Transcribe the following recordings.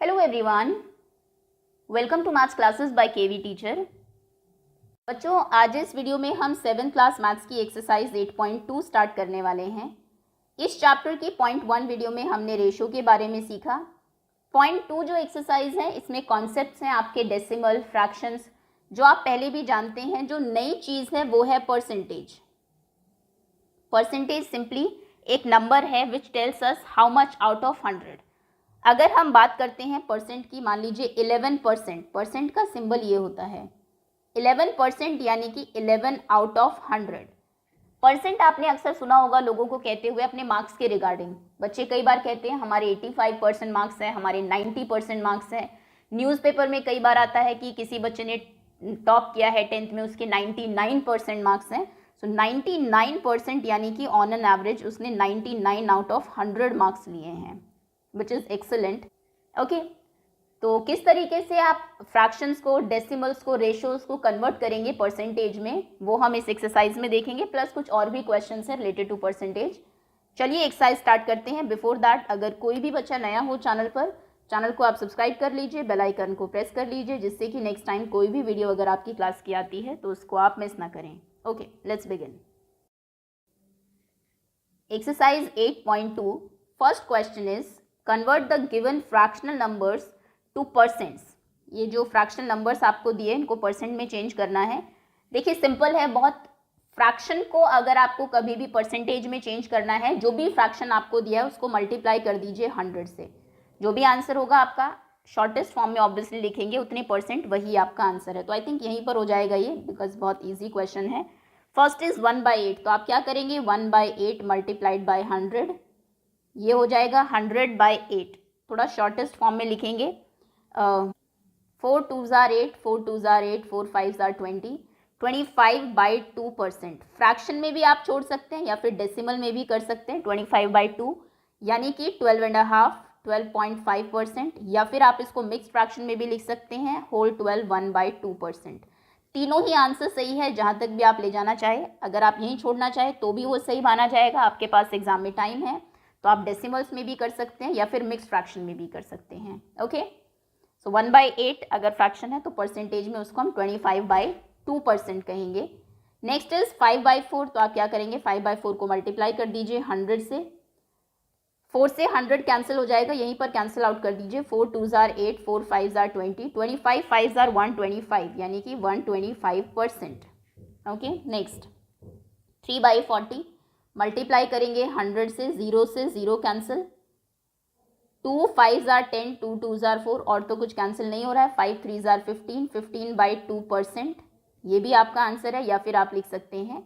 Hello everyone, welcome to maths classes by KV teacher. बच्चों, आज इस वीडियो में हम 7th क्लास मैथ्स की एक्सरसाइज 8.2 स्टार्ट करने वाले हैं। इस चैप्टर की पॉइंट 1 वीडियो में हमने रेशो के बारे में सीखा। पॉइंट 2 जो एक्सरसाइज है इसमें कॉन्सेप्ट्स हैं आपके डेसिमल, फ्रैक्शंस, जो आप पहले भी जानते हैं। जो नई चीज़ है वो है परसेंटेज। परसेंटेज सिंपली एक नंबर है which tells us how much out of 100। अगर हम बात करते हैं परसेंट की, मान लीजिए 11%, परसेंट का सिंबल ये होता है 11%, यानी कि 11 आउट ऑफ 100। परसेंट आपने अक्सर सुना होगा लोगों को कहते हुए अपने मार्क्स के रिगार्डिंग। बच्चे कई बार कहते हैं हमारे 85% मार्क्स है, हमारे 90% मार्क्स है। न्यूज़पेपर में कई बार आता है कि किसी बच्चे ने टॉप किया है 10th में, उसके 99% मार्क्स हैं। सो 99% यानी कि ऑन एन एवरेज उसने 99 आउट ऑफ 100 मार्क्स लिए हैं, विच इज़ एक्सेलेंट। ओके, तो किस तरीके से आप फ्रैक्शंस को, डेसिमल्स को, रेशोज को कन्वर्ट करेंगे परसेंटेज में, वो हम इस एक्सरसाइज में देखेंगे। प्लस कुछ और भी क्वेश्चंस हैं रिलेटेड टू परसेंटेज। चलिए एक्सरसाइज स्टार्ट करते हैं। बिफोर दैट, अगर कोई भी बच्चा नया हो चैनल पर, चैनल को आप सब्सक्राइब कर लीजिए, बेल आइकन को प्रेस कर लीजिए, जिससे कि नेक्स्ट टाइम कोई भी वीडियो अगर आपकी क्लास की आती है तो उसको आप मिस ना करें। Okay, let's begin. Exercise 8.2, first question is convert the given fractional numbers to percents. ये जो फ्रैक्शनल नंबर्स आपको दिए इनको परसेंट में चेंज करना है। देखिए सिंपल है बहुत। फ्रैक्शन को अगर आपको कभी भी परसेंटेज में चेंज करना है, जो भी फ्रैक्शन आपको दिया है उसको मल्टीप्लाई कर दीजिए 100 से। जो भी आंसर होगा आपका शॉर्टेस्ट फॉर्म में ऑब्वियसली लिखेंगे, उतने परसेंट वही आपका आंसर है। तो आई थिंक यहीं पर हो जाएगा ये, बिकॉज बहुत ईजी क्वेश्चन है। फर्स्ट इज 1/8, तो आप क्या करेंगे 1/8 मल्टीप्लाइड बाई 100, ये हो जाएगा 100/8। थोड़ा शॉर्टेस्ट फॉर्म में लिखेंगे। 4 2s are 8, 4 2s are 8, 4 5s are 20, 25/2%। Fraction में भी आप छोड़ सकते हैं या फिर डेसिमल में भी कर सकते हैं। 25/2 यानी कि 12.5, 12.5%, या फिर आप इसको मिक्स फ्रैक्शन में भी लिख सकते हैं होल 12, 1/2%। तीनों ही आंसर सही है, जहाँ तक भी आप ले जाना चाहे। अगर आप यहीं छोड़ना चाहे तो भी वो सही माना जाएगा। आपके पास एग्जाम में टाइम है तो आप डेसिमल्स में भी कर सकते हैं या फिर मिक्स फ्रैक्शन में भी कर सकते हैं। ओके, सो 1/8 अगर फ्रैक्शन है तो परसेंटेज में उसको हम 25/2% कहेंगे। नेक्स्ट इज 5/4, तो आप क्या करेंगे 5/4 को मल्टीप्लाई कर दीजिए 100 से। 4 से 100 कैंसिल हो जाएगा, यहीं पर कैंसिल आउट कर दीजिए। 4 2s are 8, 4 5s are 20, 25 5s are 125, यानी कि 125%। ओके, नेक्स्ट 3/40 मल्टीप्लाई करेंगे 100 से, 0 से 0 cancel. 2 5s are 10, 2 2s are 4, और तो कुछ कैंसिल नहीं हो रहा है। 5 3s are 15, 15/2%, ये भी आपका आंसर है। या फिर आप लिख सकते हैं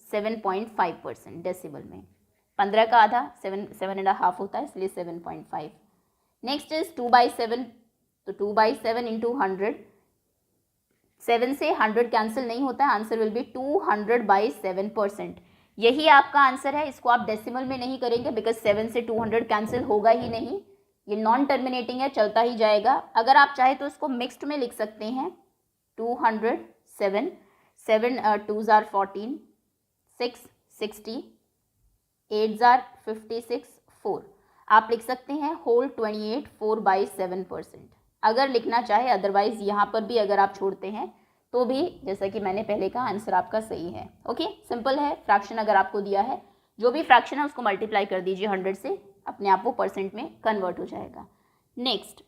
7.5% डेसिमल में। 15 का आधा 7.5 होता है, इसलिए 7.5। नेक्स्ट इज 2/7, तो 2/7 इंटू 100, 7 से 100 कैंसिल नहीं होता है, आंसर विल बी 200/7%। यही आपका आंसर है। इसको आप डेसिमल में नहीं करेंगे बिकॉज 7 से 200 कैंसिल होगा ही नहीं, ये नॉन टर्मिनेटिंग है, चलता ही जाएगा। अगर आप चाहे तो इसको मिक्स्ड में लिख सकते हैं 200, 7 2s are 14, 6 60, 8s are 56, 4 आप लिख सकते हैं होल 28, 4/7% अगर लिखना चाहे। अदरवाइज यहाँ पर भी अगर आप छोड़ते हैं तो भी, जैसा कि मैंने पहले कहा, आंसर आपका सही है। ओके, सिंपल है। फ्रैक्शन अगर आपको दिया है, जो भी फ्रैक्शन है उसको मल्टीप्लाई कर दीजिए 100 से, अपने आप वो परसेंट में कन्वर्ट हो जाएगा। Next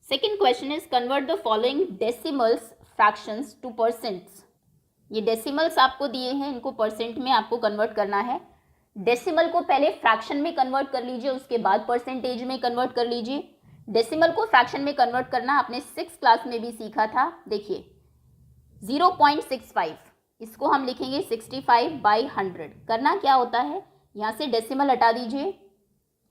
second question is convert the following decimals fractions to percents. ये डेसिमल्स आपको दिए हैं, इनको परसेंट में आपको कन्वर्ट करना है। डेसिमल को पहले फ्रैक्शन में कन्वर्ट कर लीजिए, उसके बाद परसेंटेज में कन्वर्ट कर लीजिए। डेसिमल को फ्रैक्शन में कन्वर्ट करना आपने 6th क्लास में भी सीखा था। देखिए 0.65, इसको हम लिखेंगे 65/100। करना क्या होता है, यहाँ से डेसिमल हटा दीजिए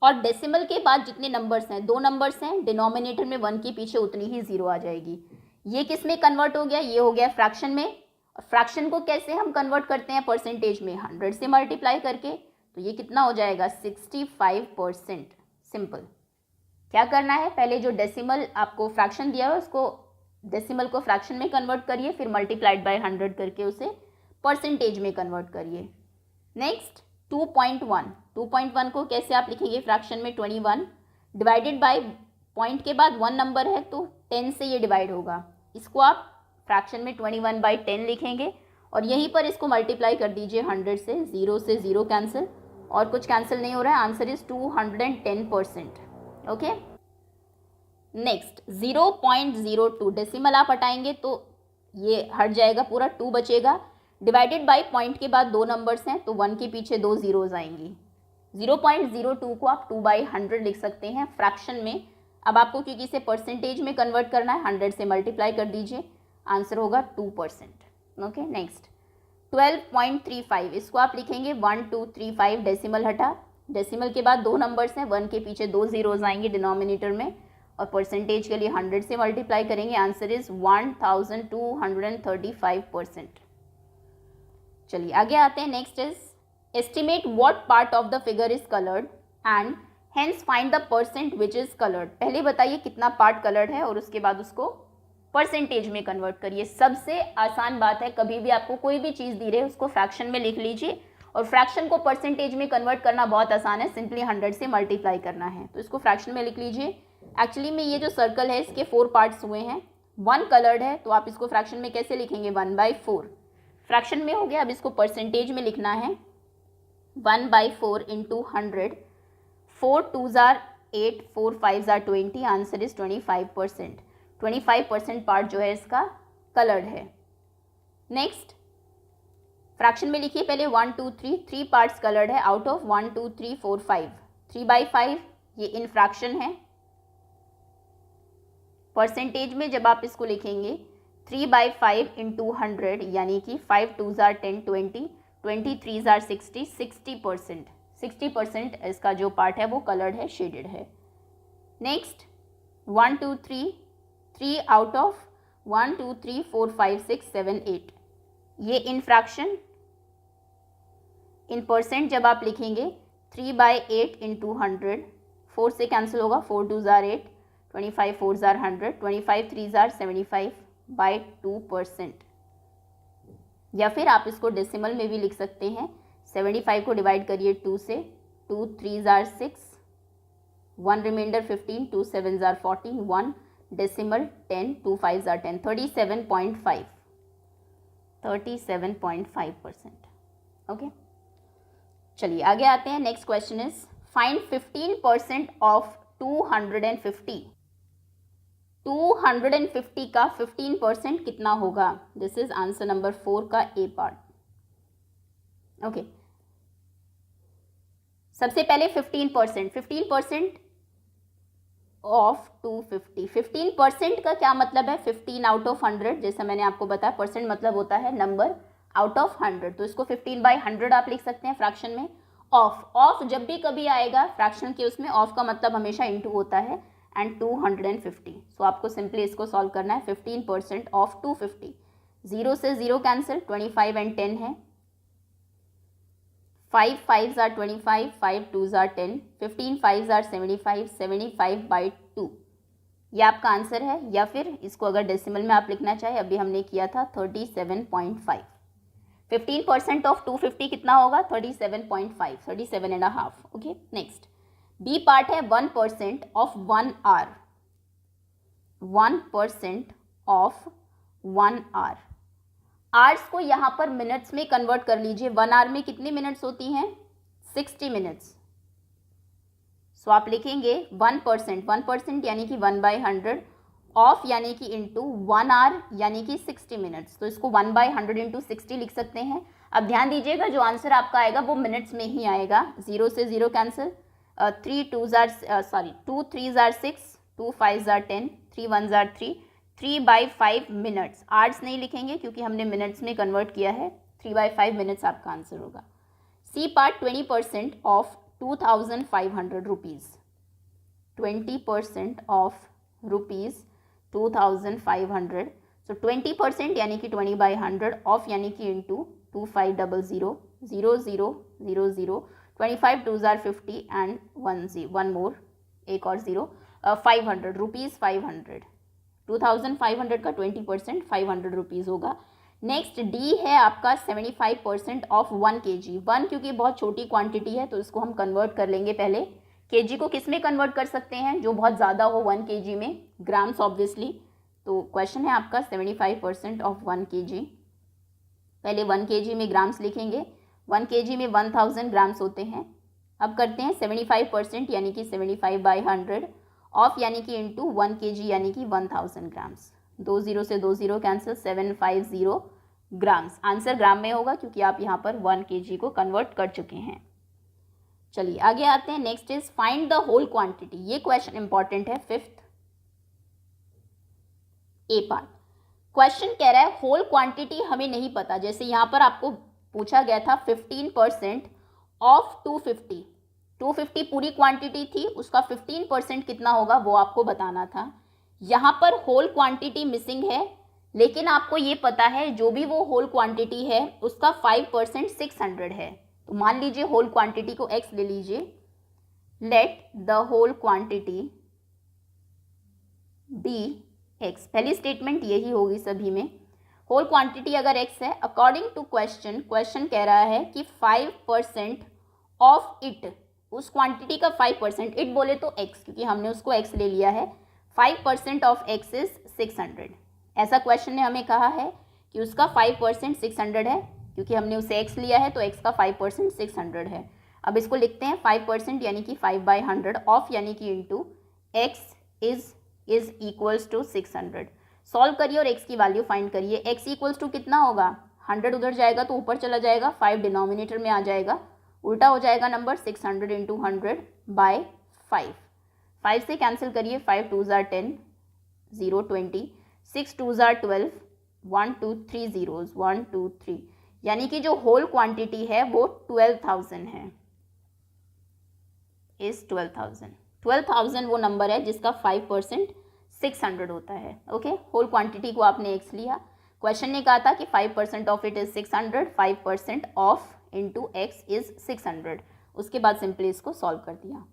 और डेसिमल के बाद जितने नंबर्स हैं, 2 नंबर्स हैं, डिनोमिनेटर में 1 के पीछे उतनी ही 0 आ जाएगी। ये किस में कन्वर्ट हो गया, ये हो गया फ्रैक्शन में। फ्रैक्शन को कैसे हम कन्वर्ट करते हैं परसेंटेज में, 100 से मल्टीप्लाई करके। तो ये कितना हो जाएगा 65%। सिंपल। क्या करना है, पहले जो डेसिमल आपको फ्रैक्शन दिया है उसको, डेसिमल को फ्रैक्शन में कन्वर्ट करिए, फिर मल्टीप्लाइड बाय 100 करके उसे परसेंटेज में कन्वर्ट करिए। नेक्स्ट 2.1 को कैसे आप लिखेंगे फ्रैक्शन में 21, डिवाइडेड बाय पॉइंट के बाद 1 नंबर है तो 10 से ये डिवाइड होगा। इसको आप फ्रैक्शन में 21/10 लिखेंगे और यहीं पर इसको मल्टीप्लाई कर दीजिए 100 से। 0 से 0 कैंसिल और कुछ कैंसिल नहीं हो रहा है। Answer is 210%। Okay, next 0.02 decimal आप हटाएंगे तो ये हट जाएगा, पूरा 2 बचेगा। डिवाइडेड बाय पॉइंट के बाद 2 नंबर्स हैं तो 1 के पीछे 2 जीरोज आएंगी। 0.02 को आप 2/100 लिख सकते हैं फ्रैक्शन में। अब आपको क्योंकि इसे परसेंटेज में कन्वर्ट करना है, 100 से मल्टीप्लाई कर दीजिए, आंसर होगा 2%। ओके, नेक्स्ट 12.35, इसको आप लिखेंगे 1235, डेसिमल हटा, डेसिमल के बाद 2 नंबर्स हैं, 1 के पीछे 2 जीरोज आएंगे डिनोमिनेटर में और परसेंटेज के लिए 100 से मल्टीप्लाई करेंगे, आंसर इज 1235%। चलिए आगे आते हैं। Next is estimate what part of the figure is coloured and hence find the percent which is coloured. पहले बताइए कितना पार्ट कलर्ड है और उसके बाद उसको परसेंटेज में कन्वर्ट करिए। सबसे आसान बात है, कभी भी आपको कोई भी चीज़ दी रहे उसको फ्रैक्शन में लिख लीजिए और फ्रैक्शन को परसेंटेज में कन्वर्ट करना बहुत आसान है, सिंपली 100 से मल्टीप्लाई करना है। तो इसको फ्रैक्शन में लिख लीजिए। एक्चुअली में ये जो सर्कल है इसके 4 पार्ट्स हुए हैं, 1 कलर्ड है तो आप इसको फ्रैक्शन में कैसे लिखेंगे, 1/4 फ्रैक्शन में हो गया। अब इसको परसेंटेज में लिखना है 1/4 into 100, 4 2s are 8, 4 5s are 20, answer is 25%। 25% part जो है इसका कलर्ड है। नेक्स्ट फ्रैक्शन में लिखिए पहले 1 2 3, 3 पार्ट्स कलर्ड है आउट ऑफ 1 2 3 4 5, 3/5 ये इन फ्रैक्शन है। परसेंटेज में जब आप इसको लिखेंगे 3/5 इंटू 100 यानी कि 5 2s are 10, 20, 20 3s are 60, 60%। 60% इसका जो पार्ट है वो कलर्ड है, शेडेड है। नेक्स्ट 1 2 3, 3 आउट ऑफ 1 2 3 4 5 6 7 8 ये इन फ्रैक्शन। इन परसेंट जब आप लिखेंगे 3/8 इंटू 100, 4 से कैंसिल होगा, 4 2s are 8, 25 4s are 100, 25 3s are 75/2%। या फिर आप इसको डेसिमल में भी लिख सकते हैं। 75 को डिवाइड करिए 2 से, 2 3s are 6, 1 remainder 15, 2 7s are 14, 1 decimal 10, 2 5s are 10, 37.5%। Okay, चलिए आगे आते हैं। Next question is find 15% of 250। 250 का 15% कितना होगा? दिस इज आंसर नंबर 4 का ए पार्ट। ओके, सबसे पहले 15% ऑफ 250। 15% का क्या मतलब है? 15 आउट ऑफ 100, जैसा मैंने आपको बताया परसेंट मतलब होता है नंबर आउट ऑफ 100, तो इसको 15/100 आप लिख सकते हैं फ्रैक्शन में। ऑफ जब भी कभी आएगा फ्रैक्शन के उसमें ऑफ का मतलब हमेशा इनटू होता है एंड 250। सो आपको सिंपली इसको सॉल्व करना है। 15% ऑफ 250, 0 से 0 कैंसिल, 25 एंड 10 है, 5 5s are 25, 5 2s are 10, 15 5s are 75, 75/2 ये आपका आंसर है। या फिर इसको अगर डेसिमल में आप लिखना चाहे, अभी हमने किया था 37.5। 15% ऑफ 250 कितना होगा? 37.5, 37.5। ओके, नेक्स्ट बी पार्ट है 1% of 1 hour. 1% of 1 hour, hours को यहाँ पर मिनट्स में कन्वर्ट कर लीजिए। 1 आवर में कितनी मिनट्स होती हैं? 60 मिनट्स। सो आप लिखेंगे 1% यानी कि 1/100, ऑफ यानी कि इंटू 1 आवर यानी कि 60 मिनट्स। तो इसको 1/100 इंटू 60 लिख सकते हैं। अब ध्यान दीजिएगा जो आंसर आपका आएगा वो मिनट्स में ही आएगा। 0 से 0 cancel, 2 3s are 6, 2 5s are 10, 3 1s are 3, 3/5 minutes. Hours नहीं लिखेंगे क्योंकि हमने मिनट्स में कन्वर्ट किया है। 3/5 मिनट्स आपका आंसर होगा। C part 20% of 2500 rupees. 20% of rupees 2500। So 20% यानी कि 20/100, ऑफ यानी कि इंटू 2500, 0000, 25 2s are 50 एंड 1 मोर, एक और 0, 500 रुपीज़। 500, 2500 का 20% 500 रुपीज़ होगा। नेक्स्ट डी है आपका 75% ऑफ 1 kg। 1 क्योंकि बहुत छोटी क्वांटिटी है तो इसको हम कन्वर्ट कर लेंगे पहले केजी को किस में कन्वर्ट कर सकते हैं, जो बहुत ज़्यादा हो 1 केजी में, ग्राम्स ऑब्वियसली। तो क्वेश्चन है आपका 75% ऑफ 1 केजी। पहले 1 केजी में ग्राम्स लिखेंगे, 1 केजी में 1000 ग्राम्स होते हैं। अब करते हैं 75% यानी कि 75/100 ऑफ यानी कि इंटू 1 केजी यानी कि 1000 ग्राम्स। 2 0 से 2 0 कैंसिल, 750 ग्राम्स। आंसर ग्राम में होगा क्योंकि आप यहाँ पर 1 केजी को कन्वर्ट कर चुके हैं। चलिए आगे आते हैं। Next is find the whole quantity. ये क्वेश्चन इंपॉर्टेंट है, 5th ए पार्ट। क्वेश्चन कह रहा है होल क्वांटिटी हमें नहीं पता। जैसे यहाँ पर आपको पूछा गया था 15% ऑफ 250, 250 पूरी क्वांटिटी थी, उसका 15% कितना होगा वो आपको बताना था। यहाँ पर होल क्वांटिटी मिसिंग है, लेकिन आपको ये पता है जो भी वो होल क्वांटिटी है उसका 5% 600 है। तो मान लीजिए होल क्वांटिटी को x ले लीजिए। Let the whole quantity be x। पहली स्टेटमेंट यही होगी सभी में। होल क्वांटिटी अगर x है, अकॉर्डिंग टू क्वेश्चन, क्वेश्चन कह रहा है कि 5% ऑफ इट, उस क्वांटिटी का 5%, इट बोले तो x क्योंकि हमने उसको x ले लिया है, 5% ऑफ x इज 600। ऐसा क्वेश्चन ने हमें कहा है कि उसका 5% 600 है, क्योंकि हमने उसे x लिया है तो x का 5% 600 है। अब इसको लिखते हैं 5% यानी कि 5/100 ऑफ यानी कि into x is equals to 600। Solve करिए और x की वैल्यू फाइंड करिए। x इक्वल्स टू कितना होगा, 100 उधर जाएगा तो ऊपर चला जाएगा, 5 डिनोमिनेटर में आ जाएगा, उल्टा हो जाएगा नंबर, 600 इंटू 100/5। 5 से कैंसिल करिए, 5 2 ज़ार 10, 0 20, 6 2 ज़ार 12, 1 2 3 zeros, 1 2 3, यानी कि जो होल क्वांटिटी है वो 12,000 है, इज 12,000। 12,000 वो नंबर है जिसका 5% 600 होता है। ओके, होल क्वांटिटी को आपने x लिया, क्वेश्चन ने कहा था कि 5% of it is 600, 5% of into x is 600। उसके बाद सिंपली इसको सॉल्व कर दिया।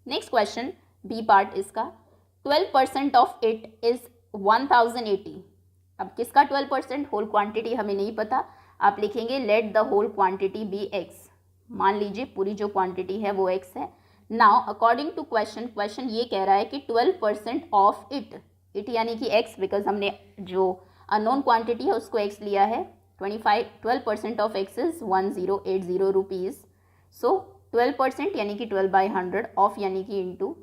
नेक्स्ट क्वेश्चन बी पार्ट इसका, 12% ऑफ इट इज 1080। अब किसका 12%, होल क्वांटिटी हमें नहीं पता, आप लिखेंगे let the whole quantity be x। मान लीजिए पूरी जो क्वांटिटी है वो x है। Now according to question, question ये कह रहा है कि 12% ऑफ इट यानी कि x, बिकॉज हमने जो अननोन क्वांटिटी है उसको x लिया है। 12% ऑफ x इज 1080 रुपीज़। सो 12% यानी कि 12/100 ऑफ यानी कि इंटू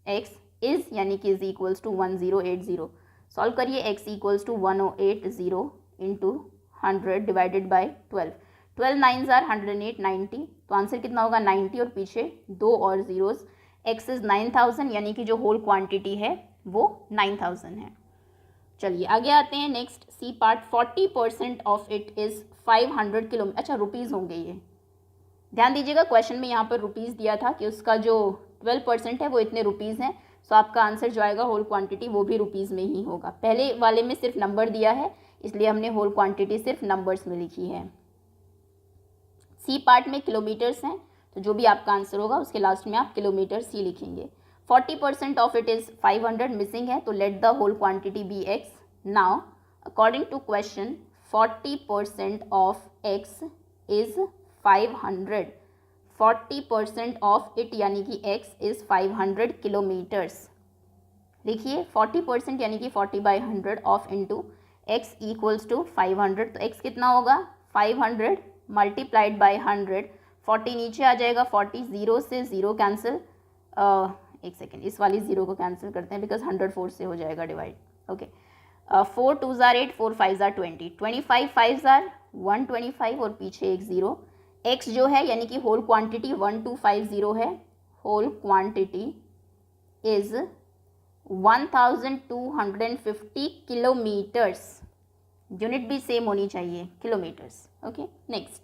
x इज यानी कि इज इक्वल्स टू 1080। सॉल्व करिए, x equals to 1080 into 100 divided by 12। 12 9s are 108, 90। तो आंसर कितना होगा 90 और पीछे 2 और जीरोस। x इज 9000 यानी कि जो होल क्वांटिटी है वो 9000 है। चलिए आगे आते हैं। Next C part, 40% of it is 500 kilometre. अच्छा, रुपीज़ होंगे ये, ध्यान दीजिएगा क्वेश्चन में यहाँ पर रुपीज़ दिया था कि उसका जो 12% है वो इतने रुपीज़ हैं। सो आपका आंसर जो आएगा होल क्वांटिटी वो भी रुपीज़ में ही होगा। पहले वाले में सिर्फ नंबर दिया है इसलिए हमने होल क्वांटिटी सिर्फ नंबर्स में लिखी है। सी पार्ट में किलोमीटर्स हैं, तो जो भी आपका आंसर होगा उसके लास्ट में आप किलोमीटर्स ही लिखेंगे। 40% ऑफ इट इज़ 500 मिसिंग है, तो let the whole quantity be x। Now according to question 40% of x is 500, 40% of it यानी कि x इज़ 500 किलोमीटर्स। लिखिए 40% यानी कि 40/100 of into x equals to 500। तो x कितना होगा 500 मल्टीप्लाइड बाई 100, 40 नीचे आ जाएगा, 40 0 से 0 कैंसिल, एक सेकेंड इस वाली 0 को कैंसिल करते हैं बिकॉज 100 4 से हो जाएगा डिवाइड। ओके, 4 2 ज़ार 8, 4 5 ज़ार 20, 25 5 ज़ार 125 और पीछे एक 0। x जो है यानी कि होल क्वांटिटी 1250 है, whole quantity is 1250 kilometres. Unit भी सेम होनी चाहिए, kilometres. Okay, next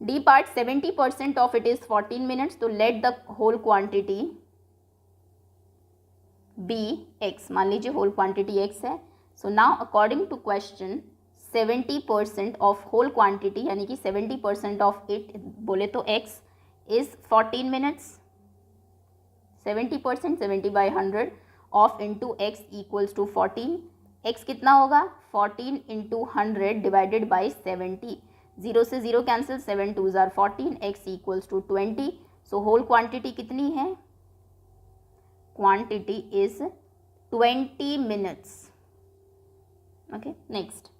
D part, 70% of it is 14 minutes. तो let the whole quantity be x। मान लीजिए होल क्वांटिटी x है। So now according to question 70% of whole quantity यानी कि 70% of it बोले तो x is 14 minutes. 70% 70/100 of into x equals to 14। x कितना होगा 14 इंटू 100 डिवाइडेड बाई 70। 0 से 0 कैंसिल, 7 2 ज़ार 14, x equals to 20। So whole quantity कितनी है? Quantity is 20 minutes. Okay, next.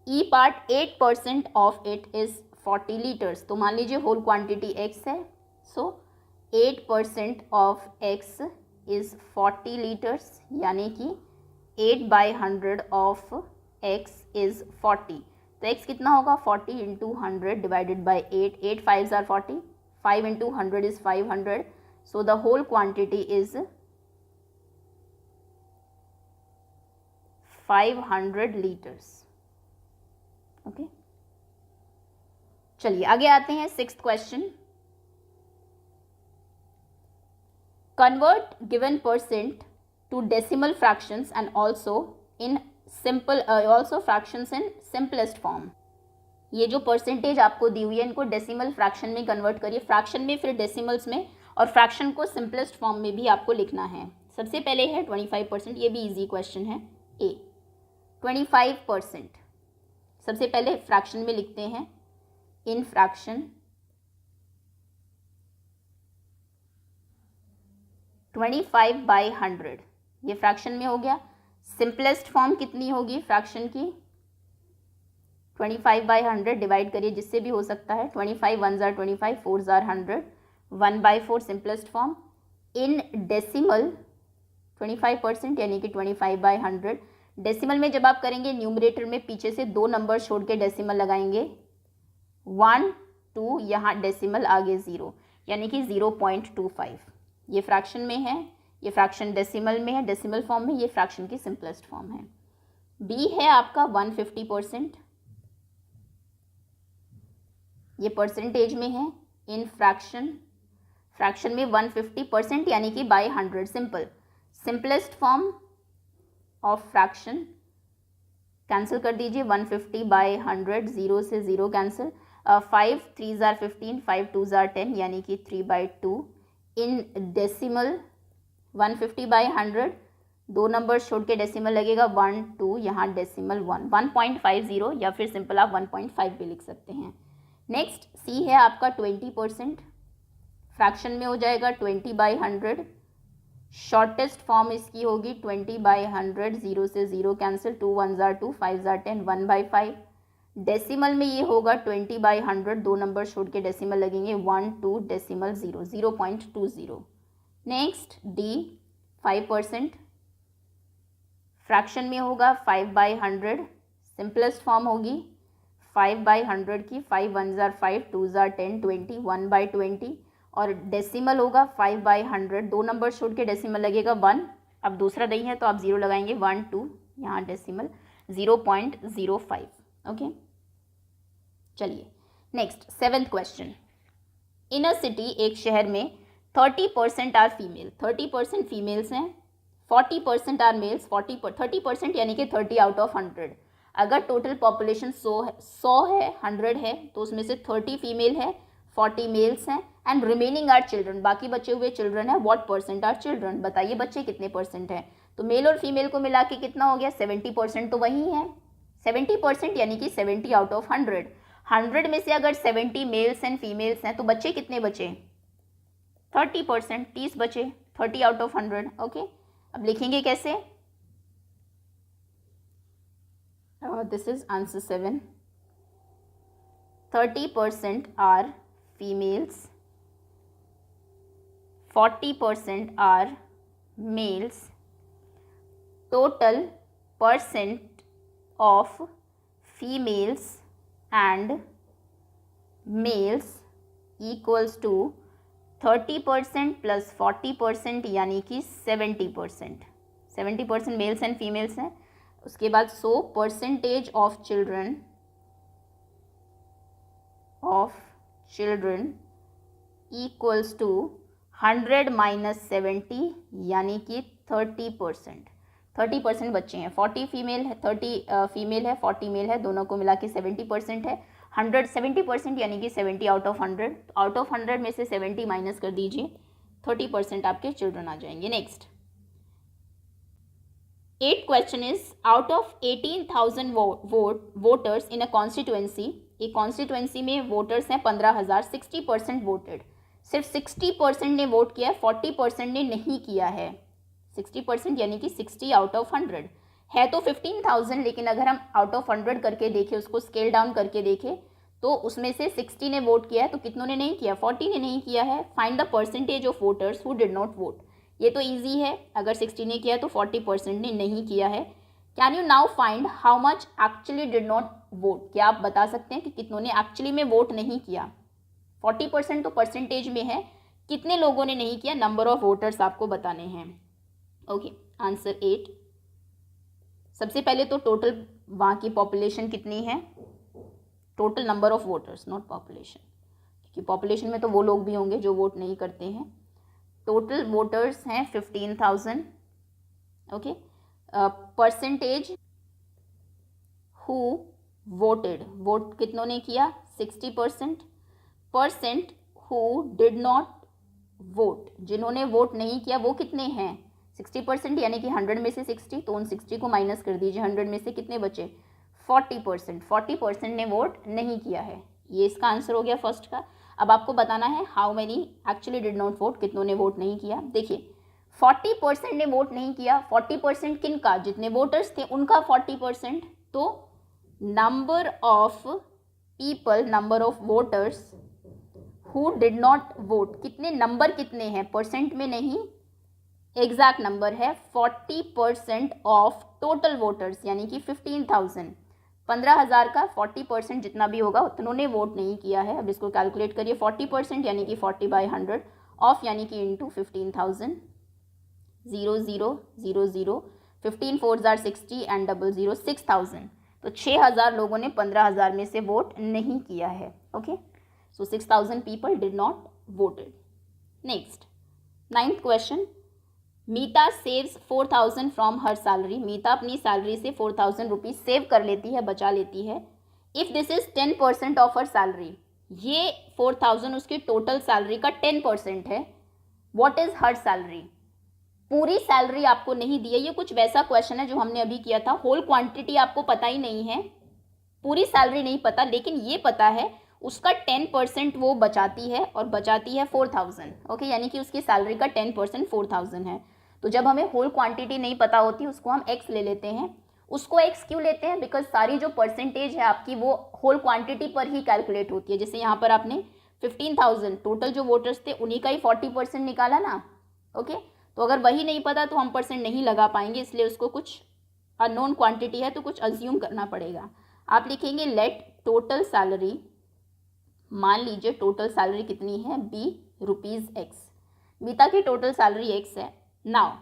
E part 8% of it is 40 litres. तो मान लीजिए होल क्वांटिटी x है, so 8% of x is 40 litres, यानी कि 8/100 ऑफ x इज 40. तो x कितना होगा? 40 into 100 divided by 8. 8 5s are 40. 5 into 100 is 500. So the whole quantity is 500 litres. Okay, चलिए आगे आते हैं. 6th question. Convert given percent to decimal fractions and also fractions in simplest form. ये जो percentage आपको दी हुई है इनको डेसिमल फ्रैक्शन में कन्वर्ट करिए, फ्रैक्शन में फिर डेसिमल्स में, और फ्रैक्शन को सिंपलेस्ट फॉर्म में भी आपको लिखना है. सबसे पहले है 25%. ये भी इजी क्वेश्चन है. ए 25%. सबसे पहले फ्रैक्शन में लिखते हैं. In fraction 25/100. ये फ्रैक्शन में हो गया. सिंपलेस्ट फॉर्म कितनी होगी फ्रैक्शन की? 25/100 डिवाइड करिए जिससे भी हो सकता है. 25 1s are 25, 4s are 100. 1/4 simplest form. In decimal 25% यानी कि 25/100. डेसिमल में जब आप करेंगे न्यूमरेटर में पीछे से 2 नंबर छोड़ के डेसिमल लगाएंगे. 1 2, यहाँ डेसिमल आगे 0, यानी कि 0.25. ये फ्रैक्शन में है, ये फ्रैक्शन डेसिमल में है, डेसिमल फॉर्म में, ये फ्रैक्शन की सिंपलेस्ट फॉर्म है. बी है आपका 150%. ये परसेंटेज में है. इन फ्रैक्शन, फ्रैक्शन में 150% यानी कि by 100. Simple, simplest form of fraction cancel कर दीजिए. 150/100, 0 से 0 cancel. 5 3s are 15, 5 2s are 10, यानी कि 3/2. इन डेसिमल 150/100, 2 नंबर छोड़ के डेसिमल लगेगा. 1 2, यहाँ डेसिमल 1. 1.50 या फिर सिंपल आप 1.5 भी लिख सकते हैं. नेक्स्ट सी है आपका 20%. फ्रैक्शन में हो जाएगा 20/100. शॉर्टेस्ट फॉर्म इसकी होगी 20/100, 0 से 0 cancel. 2 1s are 2, 5s are 10, 1/5. Decimal में ये होगा 20/100, 2 नंबर छोड़ के डेसिमल लगेंगे. 1 2 डेसिमल 0, 0.20. Next D 5%. फ्रैक्शन में होगा 5/100. सिंपलेस्ट फॉर्म होगी 5/100 की. 5 1s are 5, 2s are 10, 20, 1/20. और डेसिमल होगा 5/100, 2 नंबर छोड़ के डेसिमल लगेगा 1. अब दूसरा नहीं है तो आप 0 लगाएंगे. 1 2, यहाँ डेसिमल 0.05. ओके, चलिए नेक्स्ट 7th क्वेश्चन. इन अ सिटी, एक शहर में 30% आर फीमेल. 30% फीमेल्स हैं. 40% आर मेल्स. 30% यानी कि 30 आउट ऑफ 100. अगर टोटल पॉपुलेशन 100 है, 100 है, तो उसमें से 30 फीमेल है, 40 मेल्स हैं, एंड रिमेनिंग आर चिल्ड्रन. बाकी बचे हुए चिल्ड्रन है. What percent are children? बताइए बच्चे कितने परसेंट हैं? तो मेल और फीमेल को मिला के कितना हो गया? 70% तो वही है. 70% यानी कि 70 आउट ऑफ 100. 100 में से अगर 70 मेल्स एंड फीमेल्स हैं तो बच्चे कितने बचे? 30%. 30 बचे. 30 आउट ऑफ 100. ओके, अब लिखेंगे कैसे? This is answer 7. 30% are females, 40% are males. Total percent of females and males equals to 30% plus 40% यानी कि 70%. 70% मेल्स एंड फीमेल्स हैं. उसके बाद 100% of children equals to 100 minus 70 यानी कि 30%. 30% बच्चे हैं. 40 फीमेल है, 30 फीमेल है, 40 मेल है, दोनों को मिला के 70% है. 70% यानी कि 70 आउट ऑफ 100. आउट ऑफ 100 में से 70 माइनस कर दीजिए, 30% आपके चिल्ड्रन आ जाएंगे. Next 8th question is out of 18,000 voters in a constituency. एक कॉन्स्टिट्यूएंसी में वोटर्स हैं 15,000. 60% वोटेड. सिर्फ 60% ने वोट किया है, 40% ने नहीं किया है। 60% यानी कि 60 आउट ऑफ 100 है तो 15,000, लेकिन अगर हम आउट ऑफ 100 करके देखें, उसको स्केल डाउन करके देखें, तो उसमें से 60 ने वोट किया है तो कितनों ने नहीं किया, 40 ने नहीं किया है। Find the percentage of voters who did not vote. ये तो ईजी है, अगर 60 ने किया तो 40% ने नहीं किया है। Can you now find how much actually did not vote. क्या आप बता सकते हैं कि कितनों ने एक्चुअली में वोट नहीं किया। 40% तो परसेंटेज में है, कितने लोगों ने नहीं किया, नंबर ऑफ वोटर्स आपको बताने हैं। Okay, answer 8। सबसे पहले तो टोटल वहाँ की पॉपुलेशन कितनी है, total number of voters, not population, क्योंकि पॉपुलेशन में तो वो लोग भी होंगे जो वोट नहीं करते हैं। टोटल वोटर्स हैं 15,000। Okay, percentage who voted, vote कितनों ने किया, 60%। Percent who did not vote, जिन्होंने वोट नहीं किया वो कितने हैं, 60%, यानी कि 100 में से 60, तो उन 60 को माइनस कर दीजिए, 100 में से कितने बचे, 40%। 40% ने वोट नहीं किया है। ये इसका आंसर हो गया फर्स्ट का। अब आपको बताना है how many actually did not vote, कितनों ने वोट नहीं किया। देखिए 40% ने वोट नहीं किया, 40% किन का, जितने वोटर्स थे उनका 40%, तो number of people, number of voters who did not vote, कितने, नंबर कितने हैं, परसेंट में नहीं, एग्जैक्ट नंबर है 40% ऑफ टोटल वोटर्स, यानी कि 15,000, 15,000 का 40% जितना भी होगा उन्होंने वोट नहीं किया है। अब इसको कैलकुलेट करिए, 40% यानी कि 40/100 ऑफ यानी कि इंटू 15,000, 0 0 0 0, 15 4 जार 60 एंड 00 6,000, तो 6,000 लोगों ने 15,000 में से वोट नहीं किया है। Okay, so 6,000 people did not voted. Next 9th question, Meeta saves 4,000 from her salary. Meeta अपनी सैलरी से 4,000 रुपीज़ सेव कर लेती है, बचा लेती है। If this is 10% of her salary, ये 4,000 उसकी टोटल सैलरी का 10% है। व्हाट इज़ हर सैलरी, पूरी सैलरी आपको नहीं दी है। ये कुछ वैसा क्वेश्चन है जो हमने अभी किया था, होल क्वांटिटी आपको पता ही नहीं है, पूरी सैलरी नहीं पता, लेकिन ये पता है उसका 10% वो बचाती है, और बचाती है 4,000। ओके, यानी कि उसकी सैलरी का 10% 4,000 है। तो जब हमें होल क्वांटिटी नहीं पता होती उसको हम x ले लेते हैं। उसको x क्यों लेते हैं, बिकॉज सारी जो परसेंटेज है आपकी वो होल क्वांटिटी पर ही कैलकुलेट होती है। जैसे यहाँ पर आपने 15,000 टोटल जो वोटर्स थे उन्हीं का ही 40% निकाला ना। ओके, तो अगर वही नहीं पता तो हम परसेंट नहीं लगा पाएंगे, इसलिए उसको कुछ अननोन क्वांटिटी है तो कुछ अज्यूम करना पड़ेगा। आप लिखेंगे लेट टोटल सैलरी, मान लीजिए टोटल सैलरी कितनी है, ₹X। मीता की टोटल सैलरी x है। नाउ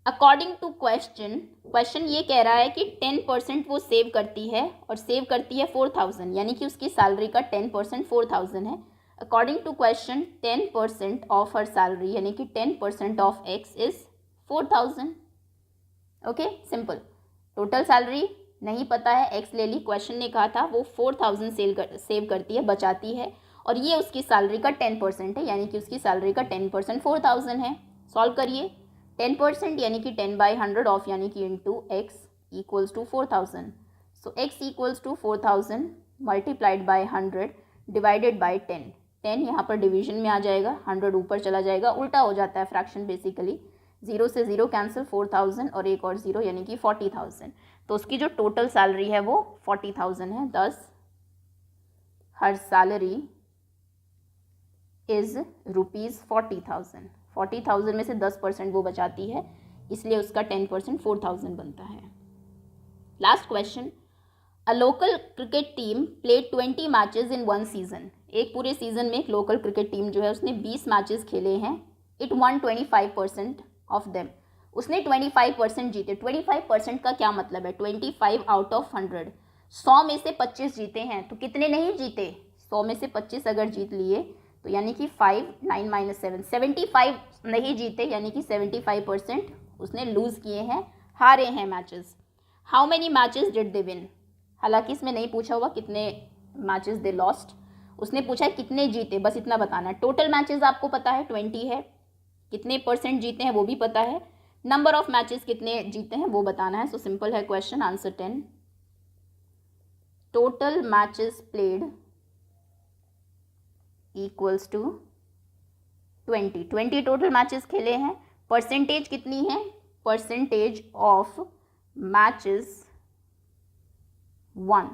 अकॉर्डिंग टू क्वेश्चन ये कह रहा है कि 10% वो सेव करती है, और सेव करती है 4,000, यानी कि उसकी सैलरी का 10% 4,000 है। According to question 10% of her salary, यानी कि 10% of x is 4,000। Okay, simple. Total salary नहीं पता है, x ले ली, क्वेश्चन ने कहा था वो 4,000 सेव करती है, बचाती है, और ये उसकी सैलरी का 10% है, यानी कि उसकी सैलरी का 10% 4,000 है। सॉल्व करिए, 10% यानी कि 10/100 ऑफ यानी कि into x equals to 4,000। So x equals to 4,000 multiplied by 100 divided by 10। 10 यहाँ पर डिवीजन में आ जाएगा, 100 ऊपर चला जाएगा, उल्टा हो जाता है फ्रैक्शन बेसिकली, 0 से 0 कैंसिल, 4,000 और एक और 0 यानी कि 40,000। तो उसकी जो टोटल सैलरी है वो 40,000 है। 10 हर सैलरी इज़ ₹40,000। 40,000 में से 10% वो बचाती है, इसलिए उसका 10% 4,000 बनता है। Last question, a local cricket team played 20 matches in 1 season. एक पूरे सीजन में एक लोकल क्रिकेट टीम जो है उसने 20 मैचेस खेले हैं। इट वन 25% ऑफ देम, उसने 25% जीते। 25% का क्या मतलब है, 25 आउट ऑफ 100, 100 में से 25 जीते हैं, तो कितने नहीं जीते, 100 में से 25 अगर जीत लिए तो यानी कि 5 9 - 7 75 नहीं जीते, यानी कि 75% उसने लूज़ किए हैं, हारे हैं matches. How many matches did they win, हालांकि इसमें नहीं पूछा हुआ कितने मैचेस दे लॉस्ट, उसने पूछा है कितने जीते, बस इतना बताना है। टोटल मैचेस आपको पता है 20 है, कितने % जीते हैं वो भी पता है, नंबर ऑफ मैचेस कितने जीते हैं वो बताना है। सो सिंपल है question, answer 10। Total matches played equals to 20 total matches खेले हैं। परसेंटेज कितनी है? परसेंटेज ऑफ मैचेस वन,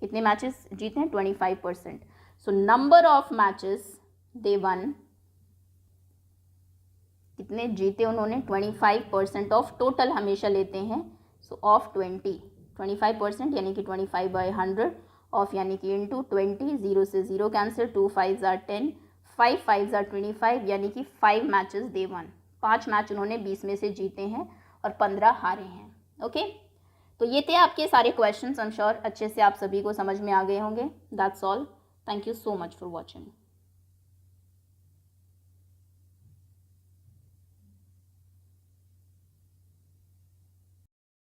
कितने मैचेस जीते हैं? 25%। So number of matches they won, कितने जीते उन्होंने? 25% ऑफ टोटल हमेशा लेते हैं। सो ऑफ 25% यानी कि 25/100 ऑफ यानी कि इंटू 20, 0 से 0 cancel, 2 5s are 10, 5 5s are 25 यानी कि 5 मैचेस दे वन, 5 मैच उन्होंने 20 में से जीते हैं और 15 हारे हैं। ओके, तो ये थे आपके सारे क्वेश्चंस। आई एम श्योर अच्छे से आप सभी को समझ में आ गए होंगे। That's all, thank you so much for watching.